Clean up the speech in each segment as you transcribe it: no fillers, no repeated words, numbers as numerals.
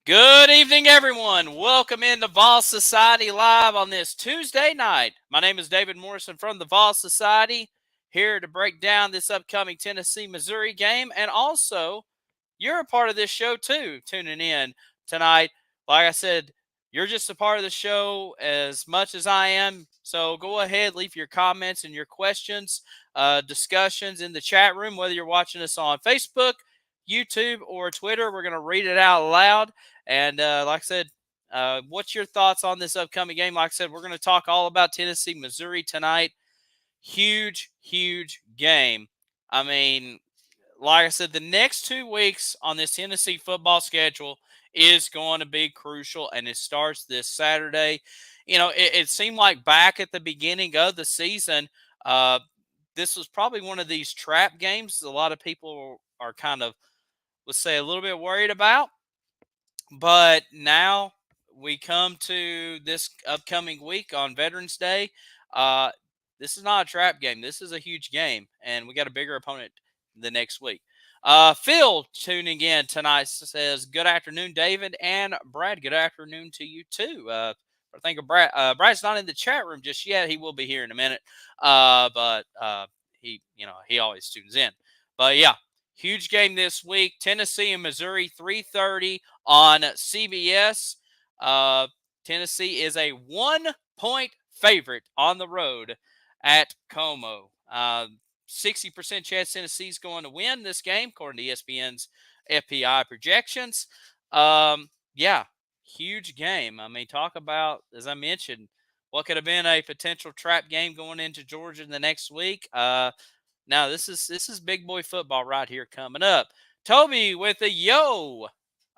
Good evening, everyone. Welcome into Vol Society Live on this Tuesday night. My name is David Morrison from the Vol Society, here to break down this upcoming Tennessee-Missouri game. And also, you're a part of this show too, tuning in tonight. Like I said, you're just a part of the show as much as I am. So go ahead, leave your comments and your questions, discussions in the chat room, whether you're watching us on Facebook, YouTube, or Twitter. We're going to read it out loud. And like I said, what's your thoughts on this upcoming game? Like I said, we're going to talk all about Tennessee, Missouri tonight. Huge, huge game. I mean, like I said, the next 2 weeks on this Tennessee football schedule is going to be crucial, and it starts this Saturday. It seemed like back at the beginning of the season, uh, this was probably one of these trap games a lot of people are kind of, let's say, a little bit worried about. But now we come to this upcoming week on Veterans Day. Uh, this is not a trap game. This is a huge game, and we got a bigger opponent the next week. Phil tuning in tonight says, "Good afternoon, David and Brad. Good afternoon to you too." I think of Brad. Brad's not in the chat room just yet. He will be here in a minute. But he always tunes in. But yeah, huge game this week. Tennessee and Missouri, 3:30 on CBS. Uh, Tennessee is a 1-point favorite on the road at Como. 60% chance Tennessee's going to win this game, according to ESPN's FPI projections. Yeah, huge game. I mean, talk about, as I mentioned, what could have been a potential trap game going into Georgia in the next week. Now this is big boy football right here coming up. Toby with a yo,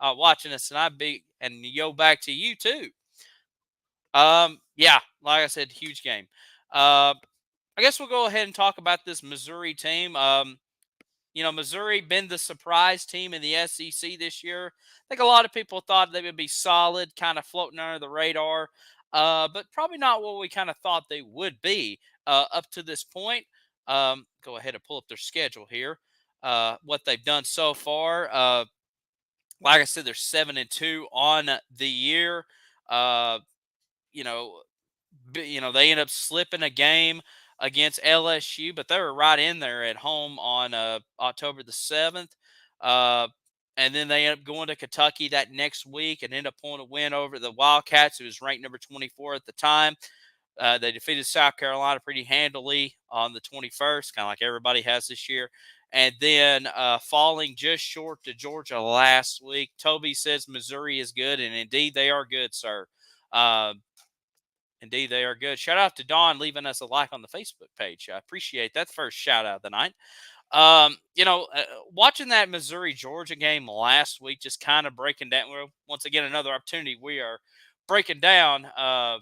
watching us tonight. Big and yo back to you too. Yeah, like I said, huge game. I guess we'll go ahead and talk about this Missouri team. Missouri been the surprise team in the SEC this year. I think a lot of people thought they would be solid, kind of floating under the radar, but probably not what we kind of thought they would be up to this point. Go ahead and pull up their schedule here. What they've done so far. Like I said, they're 7-2 on the year. Uh, you know, they end up slipping a game against LSU, but they were right in there at home on October the 7th. And then they end up going to Kentucky that next week and end up pulling a win over the Wildcats, who was ranked number 24 at the time. They defeated South Carolina pretty handily on the 21st, kind of like everybody has this year. And then falling just short to Georgia last week. Toby says Missouri is good, and indeed they are good, sir. Indeed, they are good. Shout out to Don leaving us a like on the Facebook page. I appreciate that. First shout out of the night. Watching that Missouri Georgia game last week, just kind of breaking down. Well, once again, another opportunity. We are breaking down the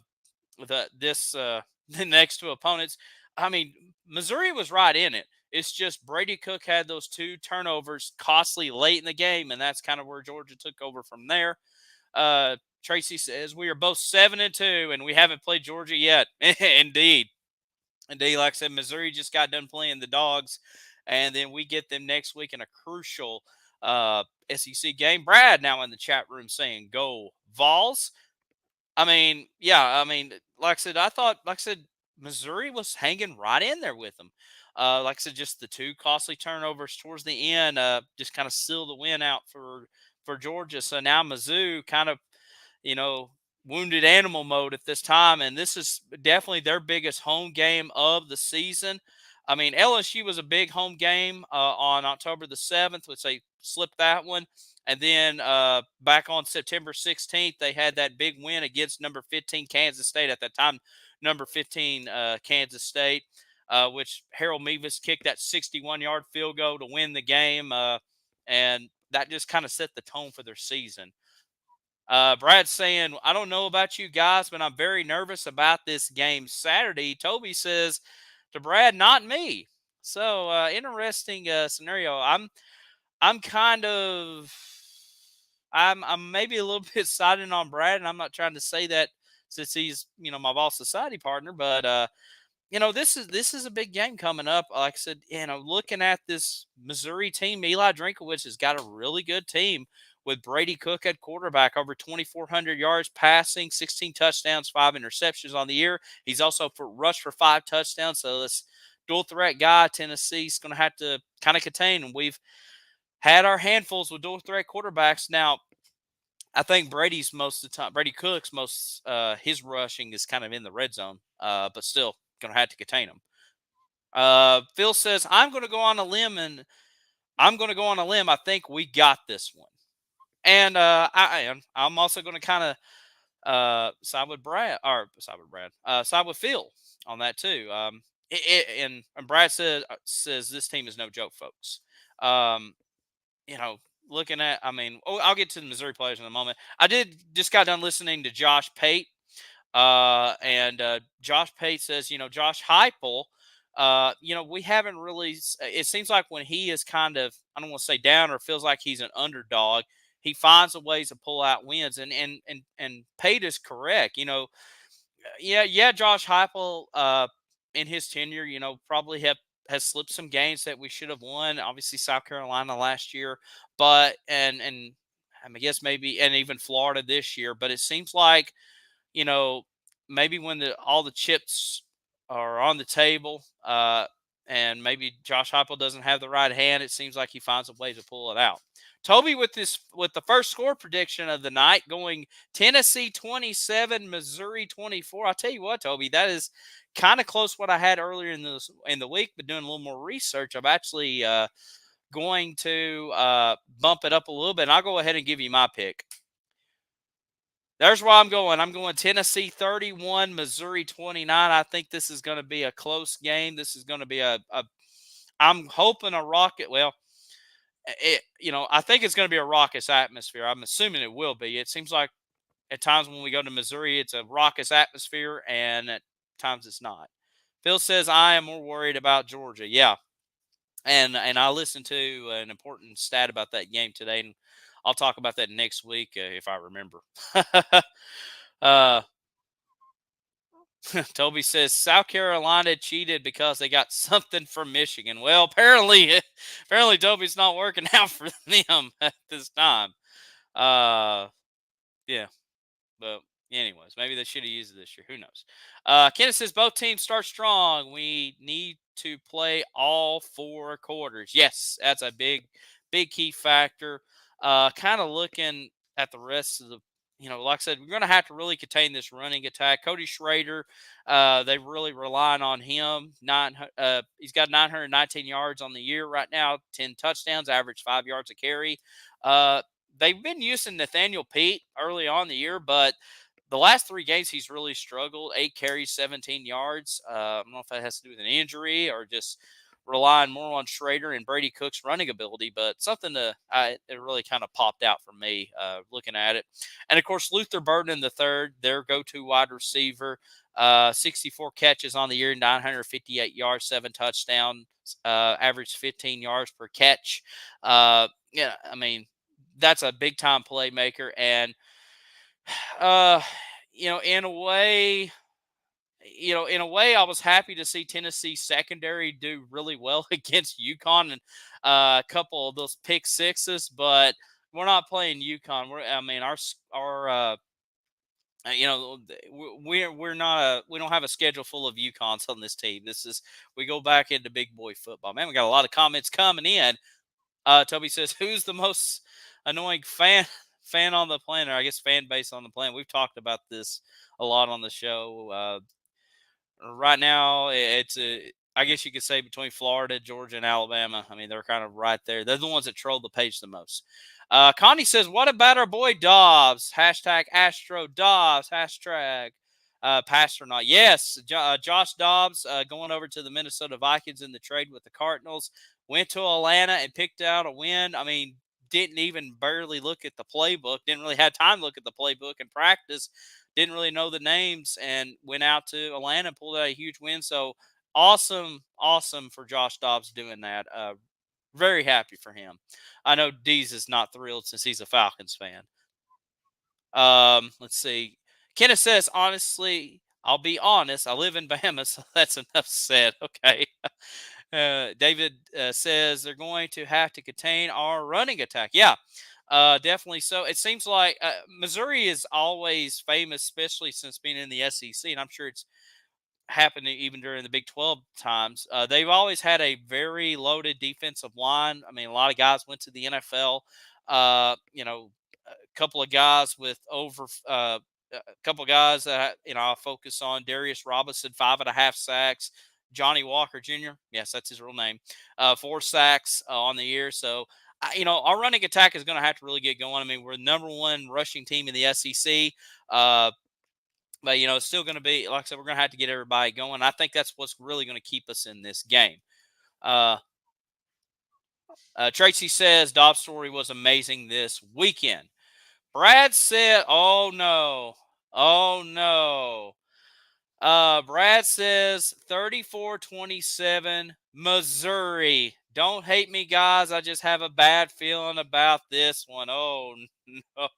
next two opponents. I mean, Missouri was right in it. It's just Brady Cook had those two turnovers costly late in the game, and that's kind of where Georgia took over from there. Tracy says we are both 7-2, and we haven't played Georgia yet. Indeed, like I said, Missouri just got done playing the Dogs, and then we get them next week in a crucial SEC game. Brad now in the chat room saying go Vols. I mean, yeah, I mean, like I said, Missouri was hanging right in there with them. Like I said, just the two costly turnovers towards the end just kind of seal the win out for Georgia. So now Mizzou kind of, you know, wounded animal mode at this time, and this is definitely their biggest home game of the season. I mean, LSU was a big home game on October the 7th, which they slipped that one. And then back on September 16th, they had that big win against number 15 Kansas State at that time, number 15 Kansas State, which Harold Mevis kicked that 61-yard field goal to win the game, and that just kind of set the tone for their season. Brad's saying, I don't know about you guys, but I'm very nervous about this game Saturday. Toby says to Brad, not me. So interesting scenario. I'm kind of I'm maybe a little bit siding on Brad, and I'm not trying to say that since he's my Vol Society partner, but this is a big game coming up. Like I said, looking at this Missouri team, Eli Drinkowitz has got a really good team with Brady Cook at quarterback, over 2,400 yards passing, 16 touchdowns, 5 interceptions on the year. He's also rushed for 5 touchdowns. So this dual threat guy, Tennessee's going to have to kind of contain. And we've had our handfuls with dual threat quarterbacks. Now, I think Brady's most of the time, Brady Cook's his rushing is kind of in the red zone, but still going to have to contain him. Phil says, I'm going to go on a limb, and I'm going to go on a limb. I think we got this one. And I am. I'm also going to kind of side with Phil on that too. And Brad says this team is no joke, folks. Looking at, I'll get to the Missouri players in a moment. I just got done listening to Josh Pate. And Josh Pate says, Josh Heupel, we haven't really, it seems like when he is kind of, I don't want to say down or feels like he's an underdog, he finds a ways to pull out wins. And Pate is correct. Josh Heupel, in his tenure, probably has slipped some games that we should have won. Obviously, South Carolina last year, but and I guess maybe and even Florida this year. But it seems like, maybe when all the chips are on the table, and maybe Josh Heupel doesn't have the right hand, it seems like he finds a way to pull it out. Toby with the first score prediction of the night, going Tennessee 27, Missouri 24. I'll tell you what, Toby, that is kind of close what I had earlier in the week, but doing a little more research, I'm actually going to bump it up a little bit, and I'll go ahead and give you my pick. There's where I'm going. I'm going Tennessee 31, Missouri 29. I think this is going to be a close game. This is going to be I'm hoping a rocket. Well, I think it's going to be a raucous atmosphere. I'm assuming it will be. It seems like at times when we go to Missouri, it's a raucous atmosphere, and at times it's not. Phil says, I am more worried about Georgia. Yeah. And I listened to an important stat about that game today, and I'll talk about that next week if I remember. Toby says South Carolina cheated because they got something from Michigan. Well, apparently Toby's not working out for them at this time. Yeah, but anyways, maybe they should have used it this year. Who knows? Kenneth says both teams start strong. We need to play all 4 quarters. Yes, that's a big key factor. Kind of looking at the rest of the, like I said, we're going to have to really contain this running attack. Cody Schrader, they really relying on him. He's got 919 yards on the year right now, 10 touchdowns, average 5 yards a carry. They've been using Nathaniel Pete early on in the year, but the last 3 games he's really struggled. 8 carries, 17 yards. I don't know if that has to do with an injury or just relying more on Schrader and Brady Cook's running ability, but something it really kind of popped out for me looking at it. And of course, Luther Burden III, their go-to wide receiver, 64 catches on the year, 958 yards, 7 touchdowns, average 15 yards per catch. That's a big time playmaker, and in a way, I was happy to see Tennessee secondary do really well against UConn and a couple of those pick sixes, but we're not playing UConn. We don't have a schedule full of UConns on this team. We go back into big boy football. Man, we got a lot of comments coming in. Toby says, who's the most annoying fan on the planet? I guess fan base on the planet. We've talked about this a lot on the show. Right now, I guess you could say between Florida, Georgia, and Alabama. They're kind of right there. They're the ones that troll the page the most. Connie says, what about our boy Dobbs? Hashtag Astro Dobbs. Hashtag Pasternaut. Yes, Josh Dobbs going over to the Minnesota Vikings in the trade with the Cardinals. Went to Atlanta and picked out a win. Didn't even barely look at the playbook. Didn't really have time to look at the playbook and practice. Didn't really know the names and went out to Atlanta and pulled out a huge win. So awesome for Josh Dobbs doing that. Very happy for him. I know Deez is not thrilled since he's a Falcons fan. Let's see. Kenneth says, honestly, I'll be honest. I live in Bama, so that's enough said. Okay. David says they're going to have to contain our running attack. Yeah. Definitely so. It seems like Missouri is always famous, especially since being in the SEC, and I'm sure it's happened even during the Big 12 times. They've always had a very loaded defensive line. I mean, a lot of guys went to the NFL. A couple of guys with a couple of guys that I'll focus on. Darius Robinson, 5.5 sacks. Johnny Walker Jr. Yes, that's his real name. 4 sacks on the year. So our running attack is going to have to really get going. I mean, we're the number one rushing team in the SEC. But it's still going to be, like I said, we're going to have to get everybody going. I think that's what's really going to keep us in this game. Uh, Tracy says Dobbs' story was amazing this weekend. Brad said, "Oh no, oh no." Brad says 34-27 Missouri. Don't hate me, guys. I just have a bad feeling about this one. Oh no.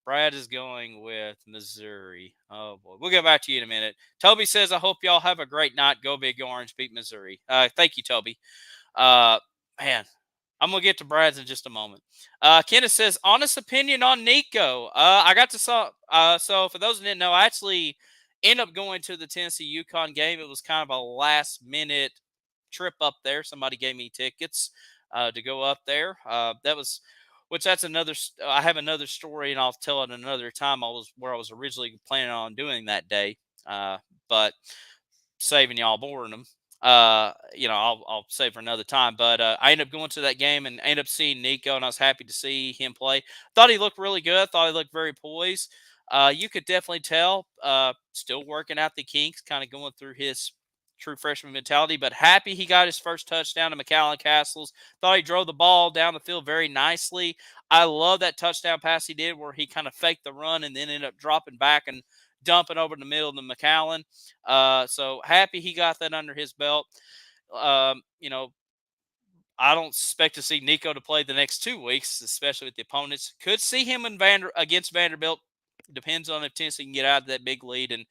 Brad is going with Missouri. Oh boy, we'll get back to you in a minute. Toby says, "I hope y'all have a great night. Go Big Orange, beat Missouri." Thank you, Toby. Uh, man, I'm gonna get to Brad's in just a moment. Kenneth says, "Honest opinion on Nico." I got to saw. So for those who didn't know, I actually ended up going to the Tennessee UConn game. It was kind of a last minute trip up there. Somebody gave me tickets to go up there. That was which that's another. I have another story, and I'll tell it another time. I was where I was originally planning on doing that day, but saving y'all boredom. I'll save for another time. But I ended up going to that game and ended up seeing Nico, and I was happy to see him play. Thought he looked really good. Thought he looked very poised. You could definitely tell, still working out the kinks, kind of going through his true freshman mentality, but happy he got his first touchdown to McAllen Castles. Thought he drove the ball down the field very nicely. I love that touchdown pass he did where he kind of faked the run and then ended up dropping back and dumping over in the middle of the McAllen. So happy he got that under his belt. Um, you know, I don't expect to see Nico to play the next 2 weeks, especially with the opponents. Could see him against Vanderbilt. Depends on if Tennessee can get out of that big lead and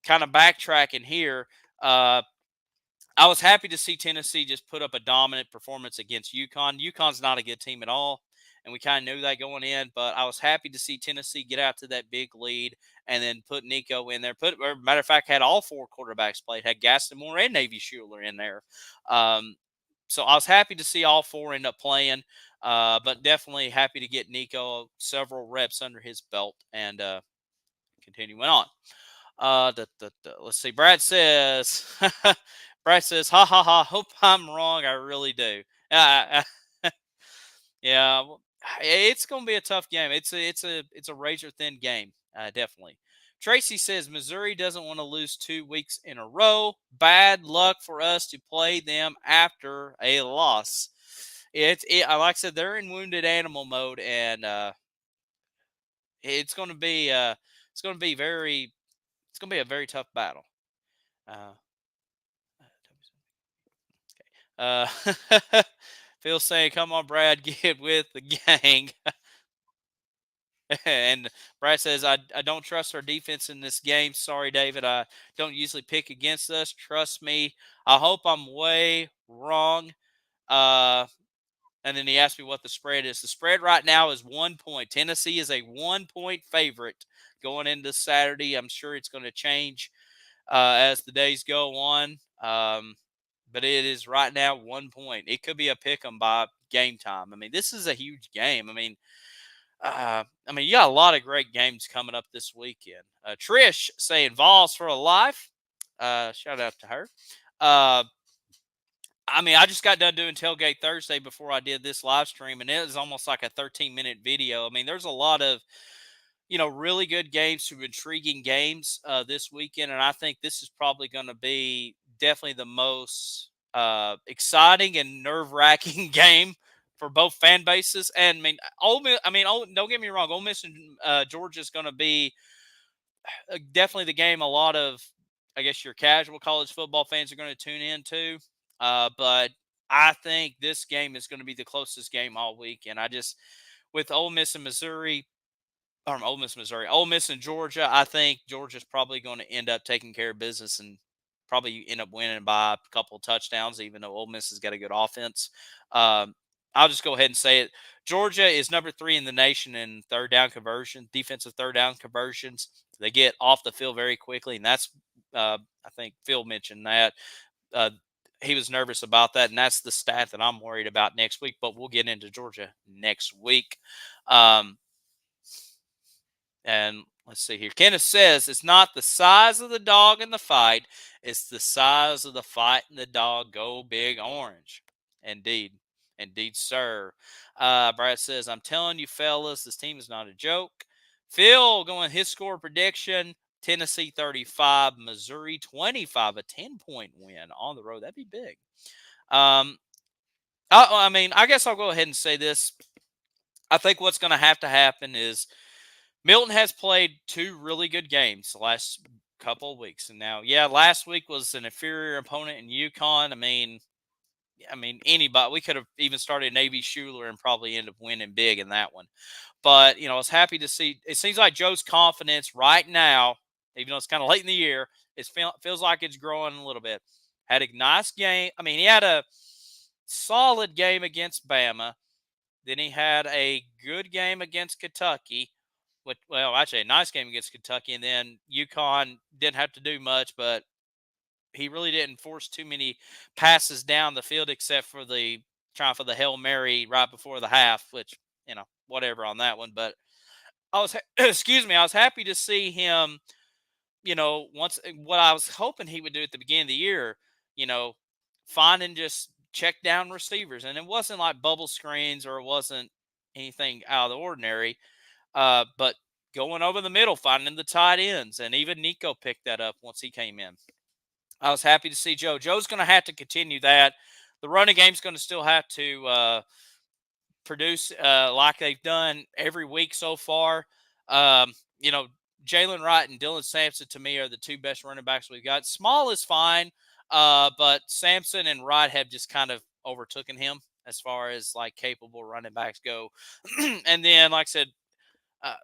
kind of backtracking here. I was happy to see Tennessee just put up a dominant performance against UConn. UConn's not a good team at all, and we kind of knew that going in. But I was happy to see Tennessee get out to that big lead and then put Nico in there. Matter of fact, had all four quarterbacks played. Had Gaston Moore and Navy Schuler in there. So I was happy to see all four end up playing, but definitely happy to get Nico several reps under his belt and continuing on. Let's see. Brad says, Brad says, "Ha ha ha! Hope I'm wrong. I really do." Yeah, well, it's going to be a tough game. It's a razor thin game, definitely. Tracy says Missouri doesn't want to lose 2 weeks in a row. Bad luck for us to play them after a loss. Like I said, they're in wounded animal mode, and it's going to be it's going to be very it's going to be a very tough battle. Uh, uh, Phil saying, "Come on, Brad, get with the gang." And Brad says, I don't trust our defense in this game. Sorry, David. I don't usually pick against us. Trust me. I hope I'm way wrong. Uh, and then he asked me what the spread is. The spread right now is 1 point. Tennessee is a 1 point favorite going into Saturday. I'm sure it's going to change as the days go on. But it is right now 1 point. It could be a pick 'em by game time. I mean, this is a huge game. You got a lot of great games coming up this weekend. Trish saying Vols for a life. Shout out to her. I just got done doing Tailgate Thursday before I did this live stream, and it was almost like a 13-minute video. I mean, there's a lot of really good games, some intriguing games this weekend, and I think this is probably going to be definitely the most exciting and nerve-wracking game for both fan bases. And don't get me wrong, Ole Miss and Georgia is going to be definitely the game a lot of, I guess, your casual college football fans are going to tune into. But I think this game is going to be the closest game all week, and with Ole Miss and Missouri. Ole Miss, Missouri, Ole Miss, and Georgia. I think Georgia's probably going to end up taking care of business and probably end up winning by a couple of touchdowns, even though Ole Miss has got a good offense. I'll just go ahead and say it. Georgia is number 3 in the nation in third down conversion, defensive third down conversions. They get off the field very quickly, and that's I think Phil mentioned that. Uh, he was nervous about that, and that's the stat that I'm worried about next week. But we'll get into Georgia next week. Um, and let's see here. Kenneth says it's not the size of the dog in the fight, it's the size of the fight and the dog. Go Big Orange. Indeed. Indeed, sir. Brad says, I'm telling you, fellas, this team is not a joke. Phil going his score prediction Tennessee 35, Missouri 25, a 10-point win on the road. That'd be big. I mean, I guess I'll go ahead and say this. I think what's going to happen is Milton has played 2 really good games the last couple of weeks. And now, yeah, last week was an inferior opponent in UConn. I mean, anybody, we could have even started Navy Schuler and probably end up winning big in that one. But, I was happy to see. It seems like Joe's confidence right now, even though it's kind of late in the year, feels like it's growing a little bit. Had a nice game. I mean, he had a solid game against Bama. Then he had a good game against Kentucky. Well, actually, a nice game against Kentucky. And then UConn didn't have to do much, but he really didn't force too many passes down the field except for the trying for the Hail Mary right before the half, which, whatever on that one. But excuse me, I was happy to see him, once what I was hoping he would do at the beginning of the year, you know, find and just check down receivers. And it wasn't like bubble screens or it wasn't anything out of the ordinary. But going over the middle, finding the tight ends, and even Nico picked that up once he came in. I was happy to see Joe. Joe's going to have to continue that. The running game's going to still have to produce like they've done every week so far. You know, Jalen Wright and Dylan Sampson to me are the 2 best running backs we've got. Small is fine, but Sampson and Wright have just kind of overtaken him as far as like capable running backs go. And then, like I said, uh,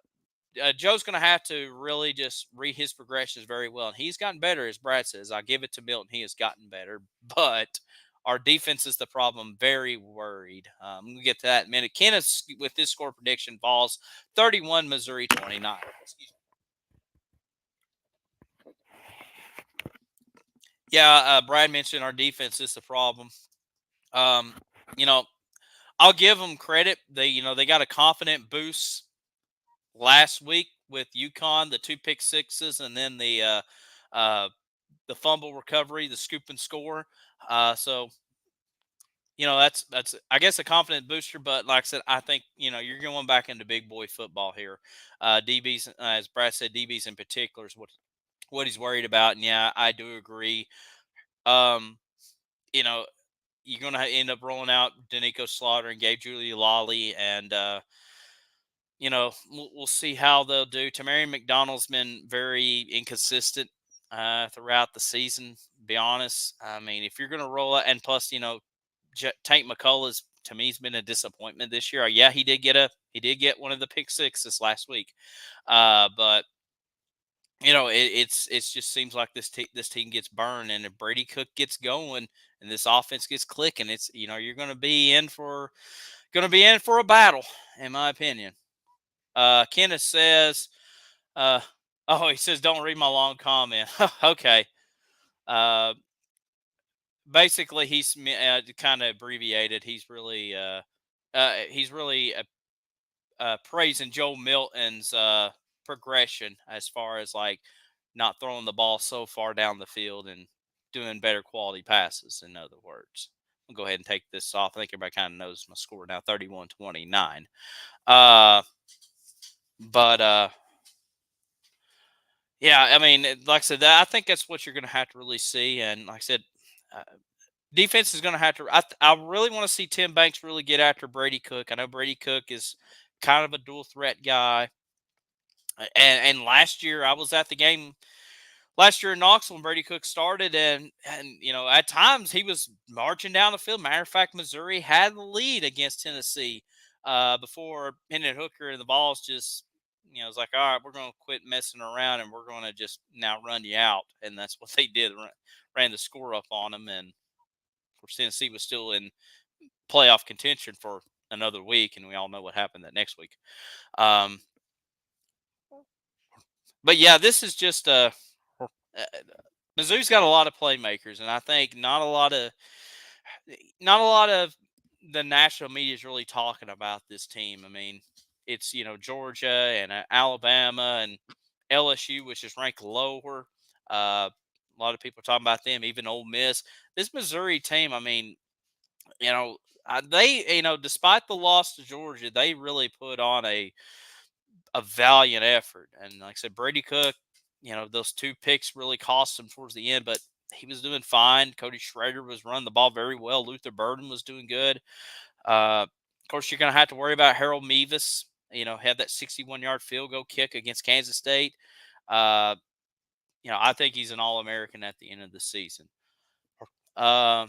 Joe's going to have to really just read his progressions very well. And he's gotten better, as Brad says. I give it to Milton. He has gotten better. But our defense is the problem. Very worried. We'll get to that in a minute. Kenneth, with this score prediction, falls 31, Missouri 29. Yeah, Brad mentioned our defense is the problem. You know, I'll give them credit. They got a confident boost last week with UConn, the 2 pick sixes, and then the fumble recovery, the scoop and score. So that's I guess a confident booster. But like I said, I think you're going back into big boy football here. DBs, as Brad said, DBs in particular is what he's worried about. And yeah, I do agree. Um, you know, you're going to end up rolling out Danico Slaughter and Gabe Giuliani, and we'll see how they'll do. Tamarian McDonald's been very inconsistent throughout the season. To be honest, I mean, if you're going to roll out, and plus, Tank McCullough's to me has been a disappointment this year. Yeah, he did get one of the pick sixes last week, but it just seems like this team gets burned, and if Brady Cook gets going and this offense gets clicking, it's you're going to be in for a battle, in my opinion. Kenneth says, he says, don't read my long comment. Okay. Basically, he's kind of abbreviated. He's really praising Joe Milton's progression as far as like not throwing the ball so far down the field and doing better quality passes. In other words, I'll go ahead and take this off. I think everybody kind of knows my score now, 31-29. But yeah, I mean, like I said, I think that's what you're going to have to really see. And like I said, defense is going to have to. I really want to see Tim Banks really get after Brady Cook. I know Brady Cook is kind of a dual threat guy. And last year, I was at the game last year in Knoxville when Brady Cook started, and at times he was marching down the field. Matter of fact, Missouri had the lead against Tennessee before Hendon Hooker and the Vols just it's like, all right, we're going to quit messing around and we're going to just now run you out, and that's what they did. Ran the score up on them, and of course Tennessee was still in playoff contention for another week, and we all know what happened that next week. Um, but yeah, this is just Mizzou's got a lot of playmakers, and I think not a lot of the national media is really talking about this team. I mean, it's Georgia and Alabama and LSU, which is ranked lower. A lot of people talking about them, even Ole Miss. This Missouri team, I mean, they despite the loss to Georgia, they really put on a valiant effort. And like I said, Brady Cook, those two picks really cost him towards the end, but he was doing fine. Cody Schrader was running the ball very well. Luther Burden was doing good. Of course, you're going to have to worry about Harold Mevis. Had that 61-yard field goal kick against Kansas State. Uh, I think he's an All-American at the end of the season. Uh,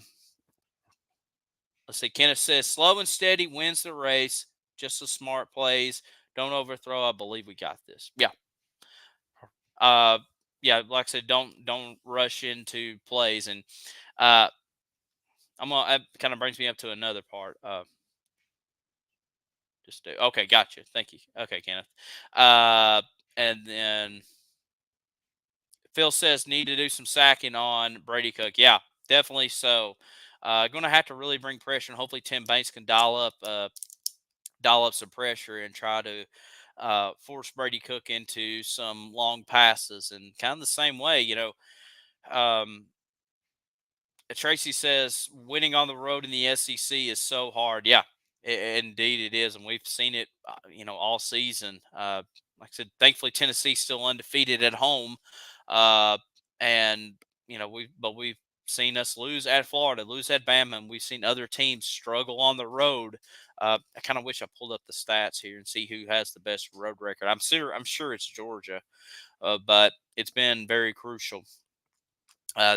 let's see. Kenneth says, slow and steady wins the race. Just the smart plays. Don't overthrow. I believe we got this. Yeah. Uh, yeah, like I said, don't rush into plays. And that kind of brings me up to another part. Okay, gotcha. Thank you. Okay, Kenneth. And then Phil says need to do some sacking on Brady Cook. Yeah, definitely so. Going to have to really bring pressure, and hopefully Tim Banks can dial up some pressure and try to force Brady Cook into some long passes. And kind of the same way, um, Tracy says winning on the road in the SEC is so hard. Yeah, indeed it is, and we've seen it, all season. Like I said, thankfully Tennessee's still undefeated at home, uh, and we've seen us lose at Florida, lose at Bama, and we've seen other teams struggle on the road. I kind of wish I pulled up the stats here and see who has the best road record. I'm sure it's Georgia, but it's been very crucial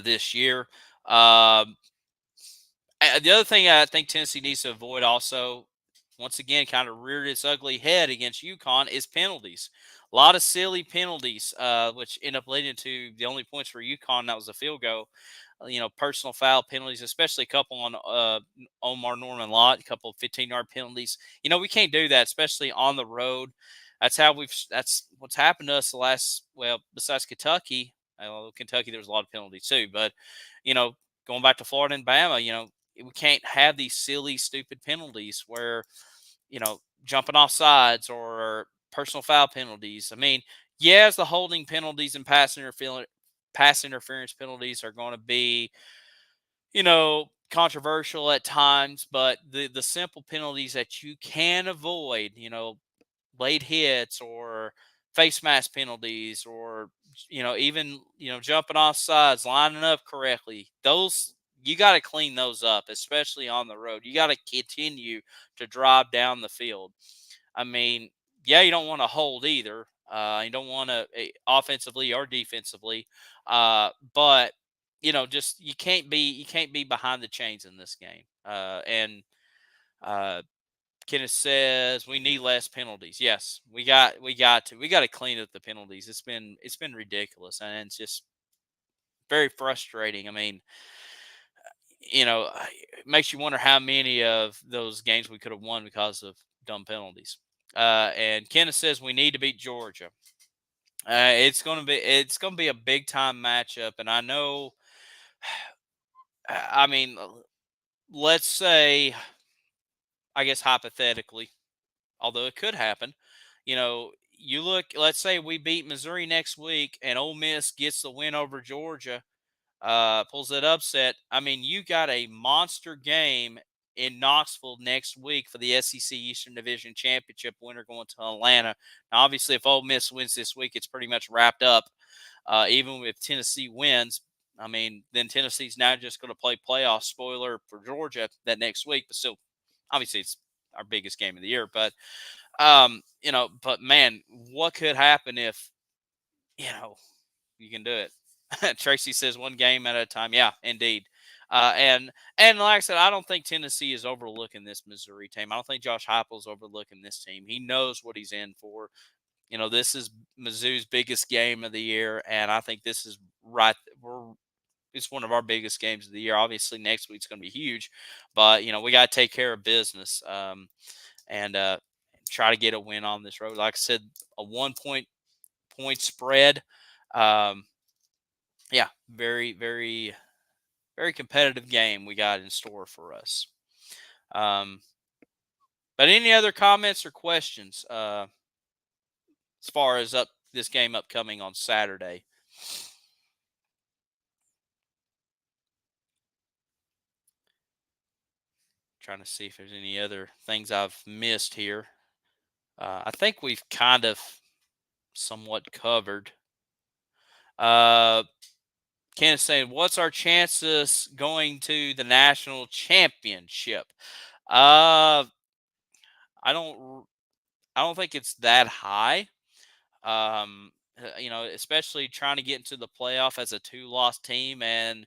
this year. Um, the other thing I think Tennessee needs to avoid also, once again, kind of reared its ugly head against UConn, is penalties. A lot of silly penalties, which end up leading to the only points for UConn. That was a field goal. Personal foul penalties, especially a couple on Omar Norman Lott, a couple of 15-yard penalties. We can't do that, especially on the road. That's what's happened to us besides Kentucky. Kentucky, there was a lot of penalties too, but you know, going back to Florida and Bama, we can't have these silly, stupid penalties where, jumping off sides or personal foul penalties. I mean, yes, the holding penalties and pass interference penalties are going to be, controversial at times, but the simple penalties that you can avoid, late hits or face mask penalties or even jumping off sides, lining up correctly, those you got to clean those up, especially on the road. You got to continue to drive down the field. I mean, yeah, you don't want to hold either. You don't want to offensively or defensively, but just you can't be behind the chains in this game. And uh, Kenneth says we need less penalties. Yes, we got to clean up the penalties. It's been ridiculous, and it's just very frustrating. I mean, it makes you wonder how many of those games we could have won because of dumb penalties. And Kenneth says we need to beat Georgia. It's gonna be a big time matchup, and I know. I mean, let's say, I guess hypothetically, although it could happen, you look. Let's say we beat Missouri next week, and Ole Miss gets the win over Georgia, pulls that upset. I mean, you got a monster game in Knoxville next week for the SEC Eastern Division Championship winner going to Atlanta. Now, obviously, if Ole Miss wins this week, it's pretty much wrapped up. Even if Tennessee wins, I mean, then Tennessee's now just going to play playoff spoiler for Georgia that next week. But still, obviously, it's our biggest game of the year. But man, what could happen if you can do it? Tracy says one game at a time. Yeah, indeed. And like I said, I don't think Tennessee is overlooking this Missouri team. I don't think Josh Heupel is overlooking this team. He knows what he's in for. This is Mizzou's biggest game of the year, and I think this is right. it's one of our biggest games of the year. Obviously, next week's going to be huge, but we got to take care of business and try to get a win on this road. Like I said, a 1 point spread. Um, yeah, very, very, very competitive game we got in store for us. But any other comments or questions as far as this game upcoming on Saturday? Trying to see if there's any other things I've missed here. I think we've kind of somewhat covered. Ken is saying, what's our chances going to the national championship? Uh, I don't think it's that high. Especially trying to get into the playoff as a 2-loss team, and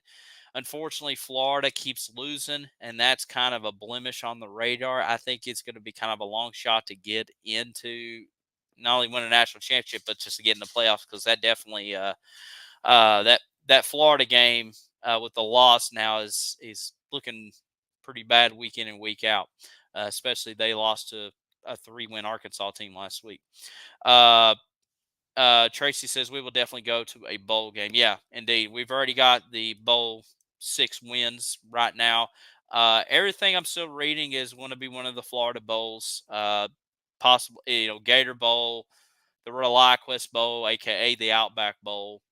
unfortunately, Florida keeps losing, and that's kind of a blemish on the radar. I think it's going to be kind of a long shot to get into not only win a national championship, but just to get in the playoffs, because that definitely that Florida game with the loss now is looking pretty bad week in and week out. Especially they lost to a 3-win Arkansas team last week. Tracy says we will definitely go to a bowl game. Yeah, indeed. We've already got the bowl 6 wins right now. Everything I'm still reading is going to be one of the Florida bowls, possible, Gator Bowl, the ReliaQuest Bowl, aka the Outback Bowl.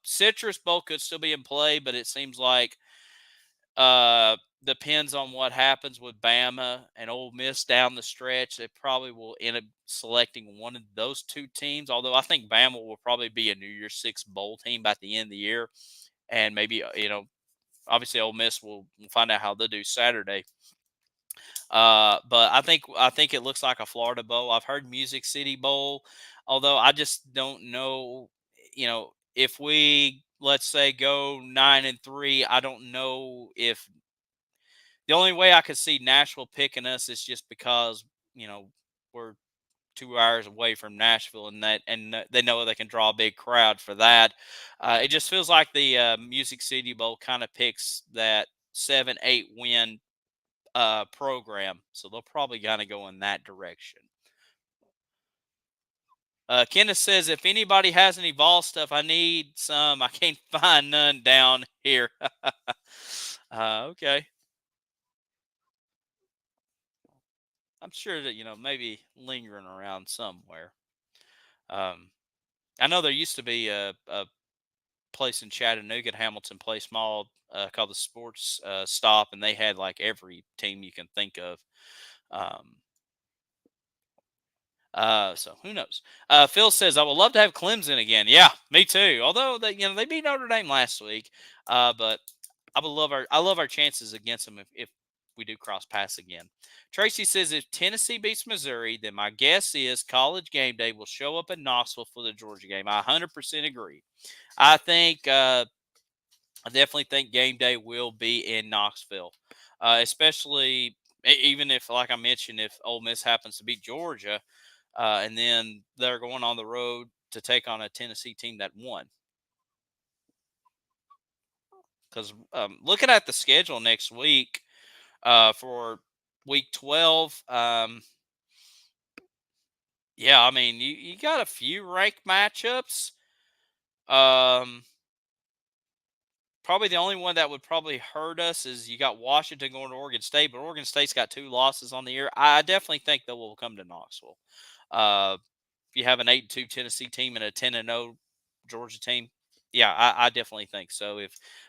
Citrus Bowl could still be in play, but it seems like depends on what happens with Bama and Ole Miss down the stretch. They probably will end up selecting one of those 2 teams, although I think Bama will probably be a New Year's Six bowl team by the end of the year. And maybe, obviously Ole Miss will find out how they'll do Saturday. But I think it looks like a Florida Bowl. I've heard Music City Bowl, although I just don't know, if we, let's say, go 9-3, I don't know if the only way I could see Nashville picking us is just because we're 2 hours away from Nashville, and they know they can draw a big crowd for that. It just feels like the Music City Bowl kind of picks that 7-8 win program, so they'll probably kind of go in that direction. Kenneth says, if anybody has any Vol stuff, I need some. I can't find none down here. Okay. I'm sure that, maybe lingering around somewhere. I know there used to be a place in Chattanooga, Hamilton Place Mall, called the Sports Stop, and they had like every team you can think of. So who knows? Phil says, I would love to have Clemson again. Yeah, me too. Although they beat Notre Dame last week. But I love our chances against them if we do cross paths again. Tracy says, if Tennessee beats Missouri, then my guess is College Game Day will show up in Knoxville for the Georgia game. I 100% agree. I definitely think Game Day will be in Knoxville, especially even if, like I mentioned, if Ole Miss happens to beat Georgia, and then they're going on the road to take on a Tennessee team that won. Because looking at the schedule next week for week 12, yeah, I mean, you got a few ranked matchups. Probably the only one that would probably hurt us is you got Washington going to Oregon State, but Oregon State's got 2 losses on the year. I definitely think they will come to Knoxville. If you have an 8-2 Tennessee team and a 10-0 Georgia team, yeah, I definitely think so.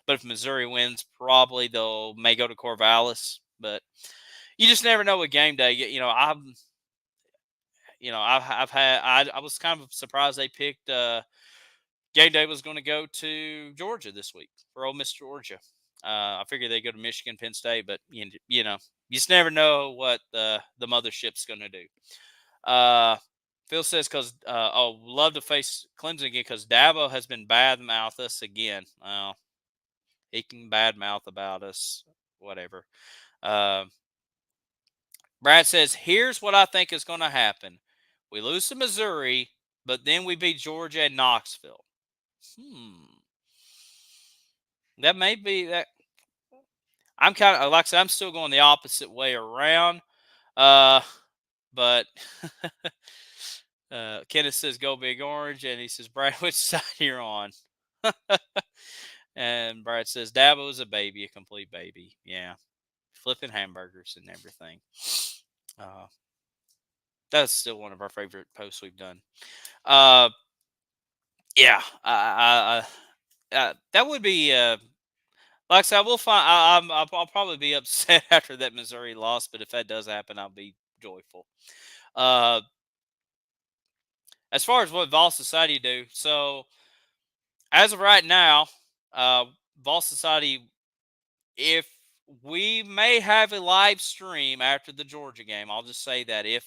But if Missouri wins, probably they'll may go to Corvallis. But you just never know with game day. I was kind of surprised they picked Game Day was going to go to Georgia this week for Ole Miss Georgia. I figured they go to Michigan, Penn State, but you just never know what the mothership's going to do. Phil says, because love to face Clemson again because Dabo has been badmouth us again. He can badmouth about us, whatever. Brad says, here's what I think is going to happen. We lose to Missouri, but then we beat Georgia and Knoxville. That may be that. I'm kind of like I said, I'm still going the opposite way around. Uh, but Kenneth says go big orange, and he says Brad, which side you're on? And Brad says Dabo is a baby, a complete baby. Yeah, flipping hamburgers and everything. Uh, that's still one of our favorite posts we've done. Uh, yeah, that would be. Like I said, I will find. I'll probably be upset after that Missouri loss, but if that does happen, I'll be joyful. Uh, as far as what Vol Society do, so as of right now, uh, Vol Society, if we may have a live stream after the Georgia game, I'll just say that if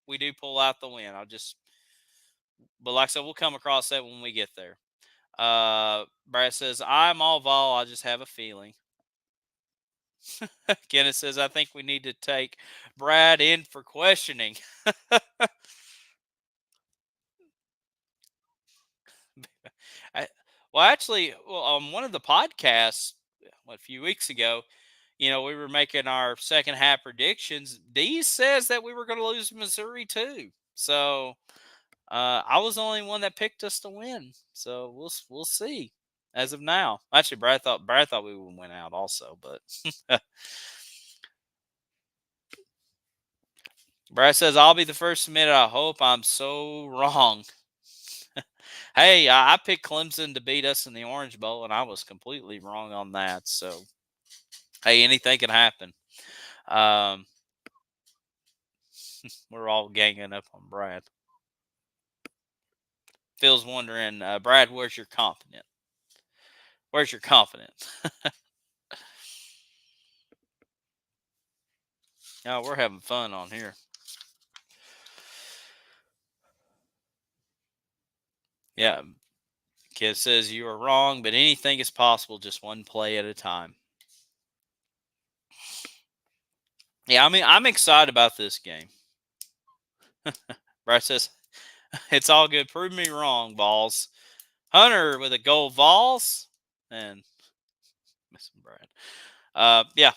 we do pull out the win, but like I said, we'll come across that when we get there. Brad says I'm all Vol. I just have a feeling. Kenneth says I think we need to take Brad in for questioning. I, well, actually, on one of the podcasts, a few weeks ago, we were making our second half predictions. D says that we were going to lose Missouri too. So I was the only one that picked us to win. So we'll see. As of now, actually, Brad thought we would win out also, but Brad says I'll be the first to admit it. I hope I'm so wrong. Hey, I picked Clemson to beat us in the Orange Bowl, and I was completely wrong on that. So, hey, anything can happen. Um, we're all ganging up on Brad. Phil's wondering, Brad, where's your confidence? Where's your confidence? Oh, we're having fun on here. Yeah, kid says you are wrong, but anything is possible, just one play at a time. Yeah, I mean, I'm excited about this game. Brad says, it's all good. Prove me wrong, balls. Hunter with a gold Vols. And missing Brad. Yeah,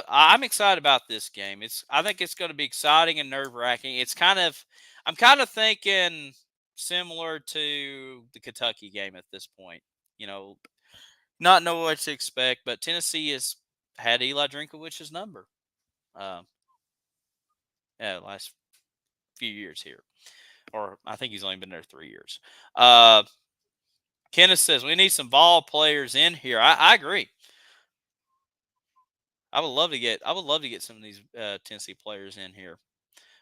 I'm excited about this game. I think it's going to be exciting and nerve wracking. I'm kind of thinking similar to the Kentucky game at this point. You know, not know what to expect, but Tennessee has had Eli Drinkowich's number. Um, yeah, last few years here, or I think he's only been there 3 years. Uh, Kenneth says we need some ball players in here. I agree. I would love to get some of these Tennessee players in here.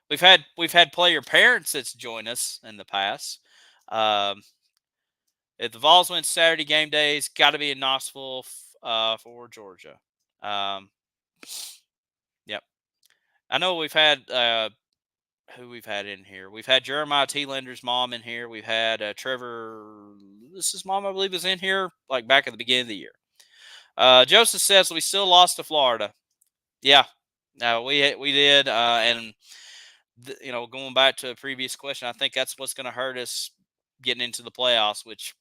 We've had player parents that's joined us in the past. Um, if the Vols win Saturday game days, got to be in Knoxville for Georgia. Um, yep. I know we've had who we've had in here. We've had Jeremiah T-Lender's mom in here. We've had Trevor Lewis's mom, I believe, was in here like back at the beginning of the year. Joseph says we still lost to Florida. Yeah, no, we did, and going back to a previous question, I think that's what's going to hurt us getting into the playoffs. Which,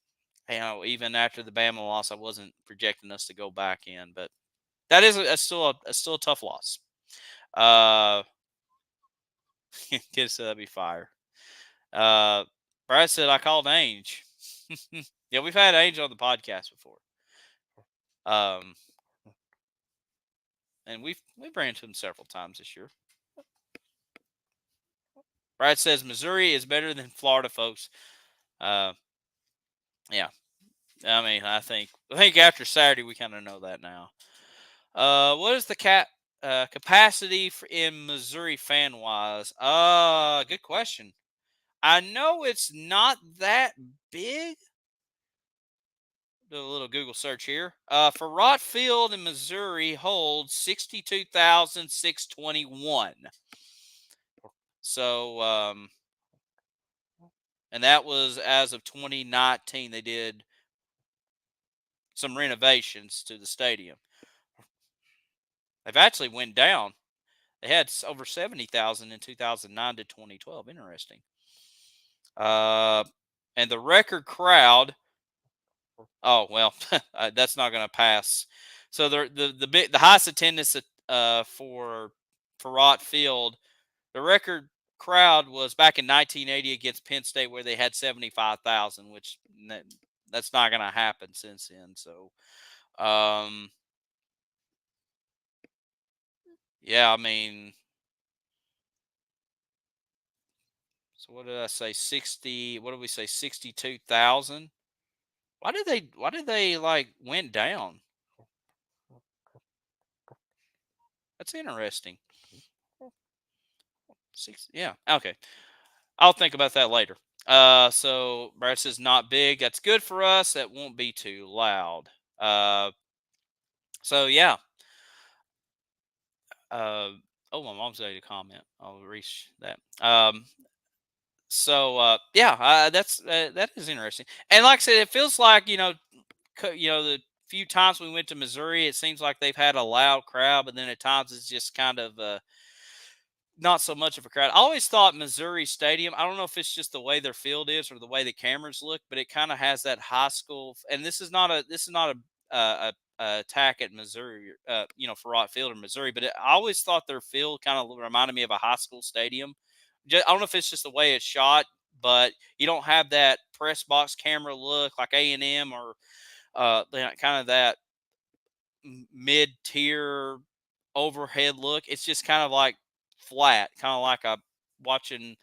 even after the Bama loss, I wasn't projecting us to go back in, but that is still a tough loss. Kids said that'd be fire. Brad said I called Ainge. Yeah, we've had Ainge on the podcast before. Um, and we've ran into him several times this year. Brad says Missouri is better than Florida, folks. Yeah, I mean, I think after Saturday we kind of know that now. What is the capacity in Missouri fan wise? Good question. I know it's not that big. Do a little Google search here. Farott Field in Missouri holds 62,621. So, and that was as of 2019. They did some renovations to the stadium. They've actually went down. They had over 70,000 in 2009 to 2012. Interesting. And the record crowd Oh well, that's not going to pass. So the highest attendance for Farott Field, the record crowd was back in 1980 against Penn State, where they had 75,000, which that's not going to happen since then. So, yeah, I mean, so what did I say? 60. What did we say? 62,000. Why did they like went down? That's interesting. Yeah. Okay. I'll think about that later. So Brad says not big. That's good for us. That won't be too loud. Uh, so yeah. Uh, oh, my mom's ready to comment. I'll reach that. Yeah, that is interesting. And like I said, it feels like the few times we went to Missouri, it seems like they've had a loud crowd, but then at times it's just kind of not so much of a crowd. I always thought Missouri Stadium, I don't know if it's just the way their field is or the way the cameras look, but it kind of has that high school. And this is not a attack at Missouri, Farott Field in Missouri, but I always thought their field kind of reminded me of a high school stadium. I don't know if it's just the way it's shot, but you don't have that press box camera look like A&M or kind of that mid tier overhead look. It's just kind of like flat, kind of like a watching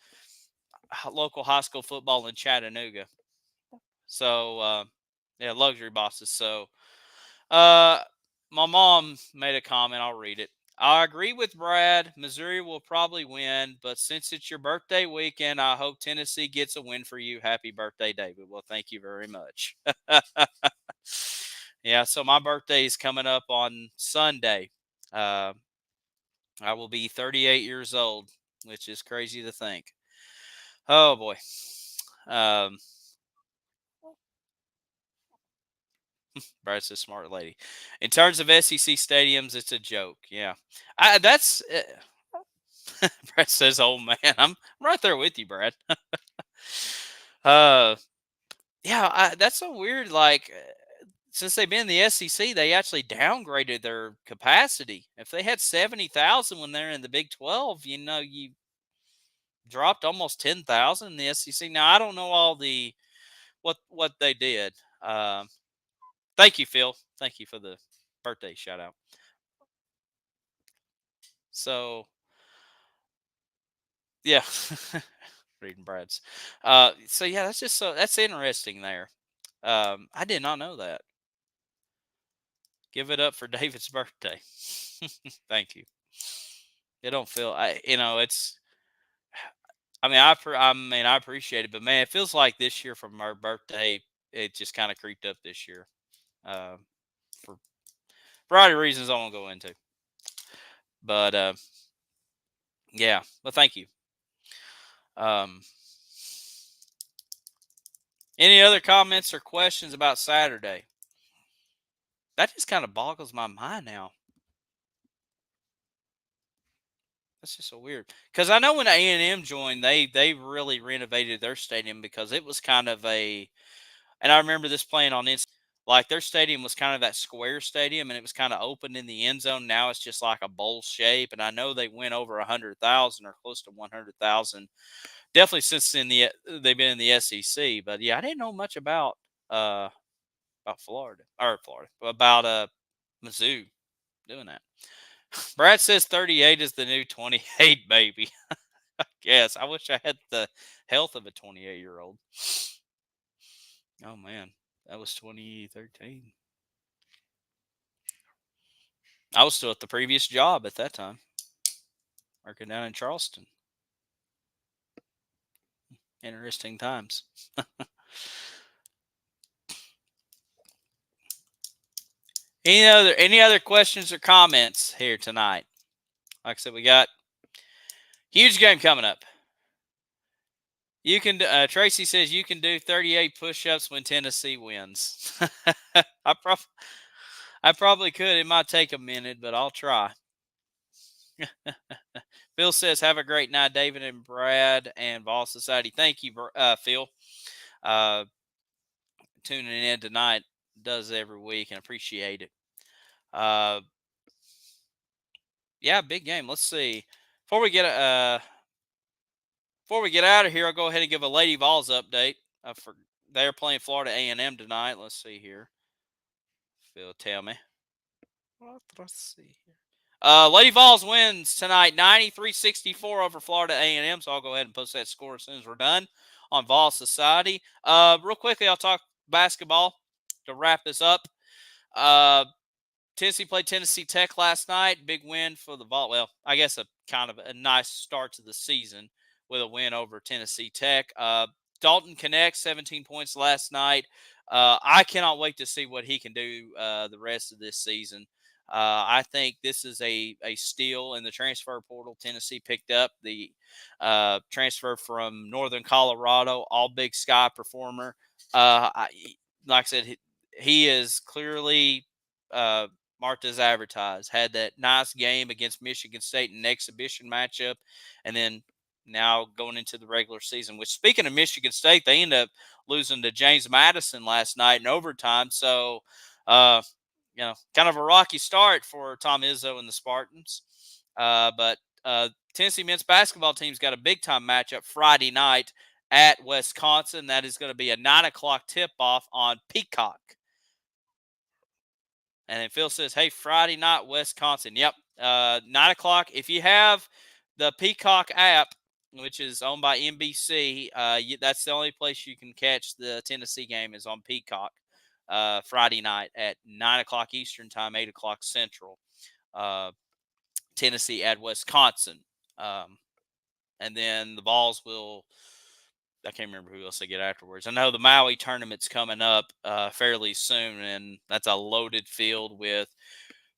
local high school football in Chattanooga. So yeah, luxury bosses. So uh, my mom made a comment. I'll read it. I agree with Brad. Missouri will probably win, but since it's your birthday weekend, I hope Tennessee gets a win for you. Happy birthday, David. Well, thank you very much. Yeah, so my birthday is coming up on Sunday. Uh, I will be 38 years old, which is crazy to think. Oh boy. Um, Brad's a smart lady. In terms of SEC stadiums, it's a joke. Yeah, that's. Brad says, "Old man, I'm right there with you, Brad." uh, yeah, that's so weird. Like, since they've been in the SEC, they actually downgraded their capacity. If they had 70,000 when they're in the Big 12, you dropped almost 10,000 in the SEC. Now I don't know all the what they did. Thank you, Phil. Thank you for the birthday shout out. So yeah, reading Brad's. So yeah, that's interesting there. I did not know that. Give it up for David's birthday. Thank you. It don't feel it's. I appreciate it, but man, it feels like this year from our birthday, it just kind of creeped up this year. Uh, for a variety of reasons I won't go into. But yeah, well, thank you. Um, any other comments or questions about Saturday? That just kind of boggles my mind now. That's just so weird. Because I know when A&M joined, they really renovated their stadium because it was kind of a. And I remember this playing on like their stadium was kind of that square stadium, and it was kind of open in the end zone. Now it's just like a bowl shape, and I know they went over 100,000 or close to 100,000. Definitely since they've been in the SEC. But yeah, I didn't know much about Florida about Mizzou doing that. Brad says 38 is the new 28, baby. Yes, I wish I had the health of a 28-year-old. Oh man, that was 2013. I was still at the previous job at that time, working down in Charleston. Interesting times. Any other questions or comments here tonight? Like I said, we got huge game coming up. You can. Tracy says you can do 38 push-ups when Tennessee wins. I probably, I probably could. It might take a minute, but I'll try. Phil says, "Have a great night, David and Brad and Vol Society." Thank you, Phil. Uh, tuning in tonight. Does every week, and appreciate it. Uh, yeah, big game. Let's see. Before we get out of here, I'll go ahead and give a Lady Vols update. They're playing Florida A&M tonight. Let's see here. Phil, tell me. Let's see here. Lady Vols wins tonight, 93-64 over Florida A&M. So I'll go ahead and post that score as soon as we're done on Vol Society. Real quickly, I'll talk basketball to wrap this up. Tennessee played Tennessee Tech last night. Big win for the Vol. Well, I guess a kind of a nice start to the season with a win over Tennessee Tech. Dalton Knecht, 17 points last night. I cannot wait to see what he can do the rest of this season. I think this is a steal in the transfer portal. Tennessee picked up the transfer from Northern Colorado, all Big Sky performer. Like I said, he is clearly marked as advertised. Had that nice game against Michigan State in an exhibition matchup, and then now going into the regular season. Which, speaking of Michigan State, they ended up losing to James Madison last night in overtime. So, kind of a rocky start for Tom Izzo and the Spartans. But Tennessee men's basketball team's got a big-time matchup Friday night at Wisconsin. That is going to be a 9 o'clock tip-off on Peacock. And then Phil says, hey, Friday night, Wisconsin. Yep, 9 o'clock. If you have the Peacock app, which is owned by NBC, that's the only place you can catch the Tennessee game is on Peacock Friday night at 9 o'clock Eastern time, 8 o'clock Central. Tennessee at Wisconsin. And then the Vols will – I can't remember who else they get afterwards. I know the Maui tournament's coming up fairly soon, and that's a loaded field with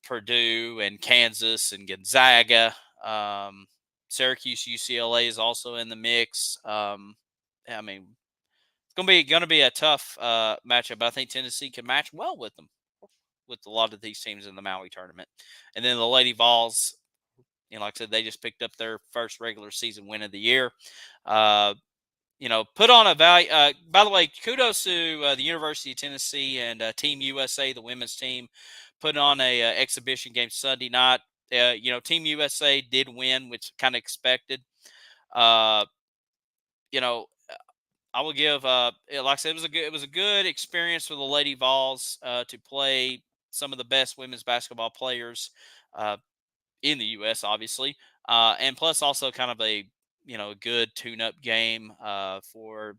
Purdue and Kansas and Gonzaga. Syracuse, UCLA is also in the mix. I mean, it's going to be a tough matchup, but I think Tennessee can match well with them, with a lot of these teams in the Maui tournament. And then the Lady Vols, like I said, they just picked up their first regular season win of the year. Put on a value. By the way, kudos to the University of Tennessee and Team USA, the women's team, put on a exhibition game Sunday night. Team USA did win, which kind of expected. I will give, like I said, it was a good experience for the Lady Vols to play some of the best women's basketball players in the U.S., obviously, and plus also kind of a good tune-up game for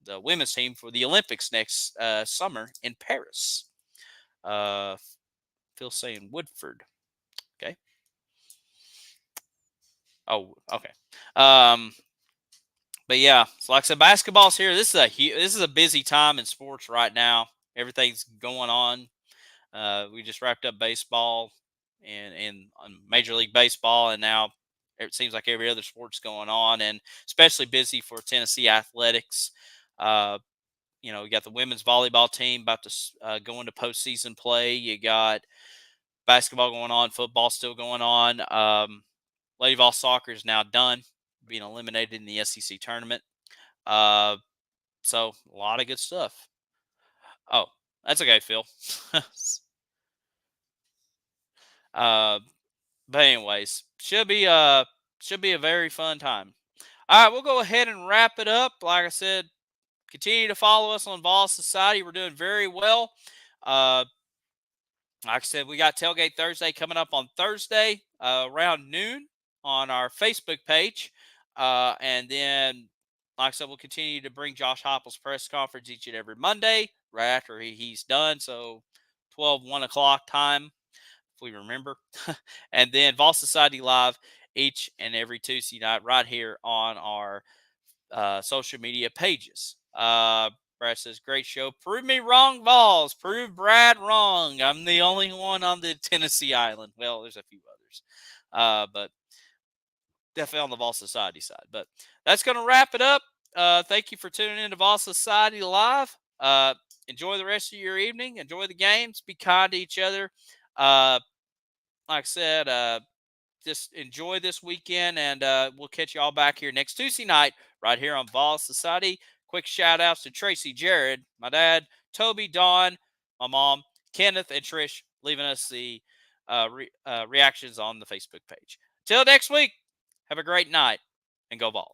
the women's team for the Olympics next summer in Paris. Phil saying Woodford. Okay. Oh, okay. But yeah, so like I said, basketball's here. This is a busy time in sports right now. Everything's going on. We just wrapped up baseball and Major League Baseball, and now it seems like every other sport's going on, and especially busy for Tennessee athletics. We got the women's volleyball team about to go into postseason play. You got basketball going on, football still going on. Lady Vol soccer is now done, being eliminated in the SEC tournament. So a lot of good stuff. Oh, that's okay, Phil. But anyways, should be a very fun time. All right, we'll go ahead and wrap it up. Like I said, continue to follow us on Vol Society. We're doing very well. Like I said, we got Tailgate Thursday coming up on Thursday around noon on our Facebook page. And then, like I said, we'll continue to bring Josh Heupel's press conference each and every Monday right after he's done. So 1 o'clock time, if we remember. And then Vol Society Live each and every Tuesday night right here on our social media pages. Brad says, great show. Prove me wrong, Vols. Prove Brad wrong. I'm the only one on the Tennessee island. Well, there's a few others. But definitely on the Vol Society side. But that's going to wrap it up. Thank you for tuning in to Vol Society Live. Enjoy the rest of your evening. Enjoy the games. Be kind to each other. Like I said, just enjoy this weekend, and we'll catch you all back here next Tuesday night right here on Vol Society. Quick shout outs to Tracy Jared, my dad, Toby, Dawn, my mom, Kenneth, and Trish leaving us the reactions on the Facebook page. Till next week, have a great night and go Vols.